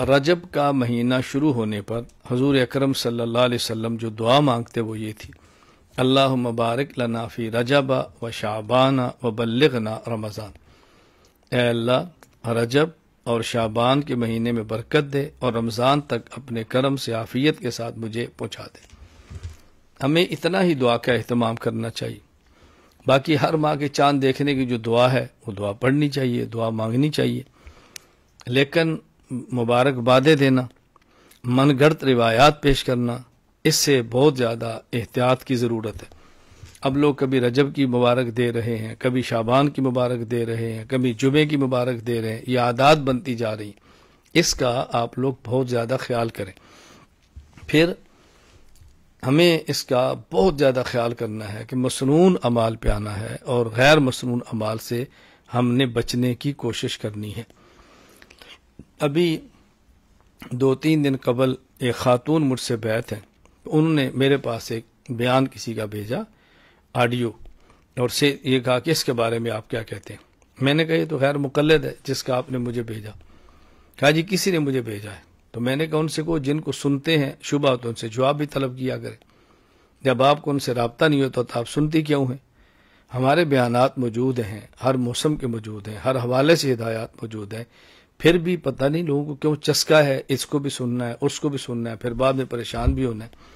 رجب کا مہینہ شروع ہونے پر حضور اکرم صلی اللہ علیہ وسلم جو دعا مانگتے وہ یہ تھی، اللہم بارک لنا فی رجب و شعبان و بلغنا رمضان۔ اے اللہ رجب اور شعبان کے مہینے میں برکت دے اور رمضان تک اپنے کرم سے عافیت کے ساتھ مجھے پہنچا دے۔ ہمیں اتنا ہی دعا کا اہتمام کرنا چاہیے۔ باقی ہر ماہ کے چاند دیکھنے کی جو دعا ہے وہ دعا پڑھنی چاہیے، دعا مانگنی چاہیے، لیکن مبارکبادیں دینا، من گھڑت روایات پیش کرنا، اس سے بہت زیادہ احتیاط کی ضرورت ہے۔ اب لوگ کبھی رجب کی مبارک دے رہے ہیں، کبھی شعبان کی مبارک دے رہے ہیں، کبھی جمعے کی مبارک دے رہے ہیں، یہ عادات بنتی جا رہی ہیں۔ اس کا آپ لوگ بہت زیادہ خیال کریں۔ پھر ہمیں اس کا بہت زیادہ خیال کرنا ہے کہ مسنون اعمال پہ آنا ہے اور غیر مسنون اعمال سے ہم نے بچنے کی کوشش کرنی ہے۔ ابھی 2-3 دن قبل ایک خاتون مجھ سے بیعت ہیں، انہوں نے میرے پاس ایک بیان کسی کا بھیجا آڈیو، اور سے یہ کہا کہ اس کے بارے میں آپ کیا کہتے ہیں۔ میں نے کہا یہ تو غیر مقلد ہے جس کا آپ نے مجھے بھیجا۔ کہا جی کسی نے مجھے بھیجا ہے۔ تو میں نے کہا ان سے کو جن کو سنتے ہیں شبہ تو ان سے جواب بھی طلب کیا کرے، جب آپ کو ان سے رابطہ نہیں ہوتا تو آپ سنتی کیوں ہیں؟ ہمارے بیانات موجود ہیں، ہر موسم کے موجود ہیں، ہر حوالے سے ہدایات موجود ہیں، پھر بھی پتہ نہیں لوگوں کو کیوں چسکا ہے اس کو بھی سننا ہے اس کو بھی سننا ہے، پھر بعد میں پریشان بھی ہونا ہے۔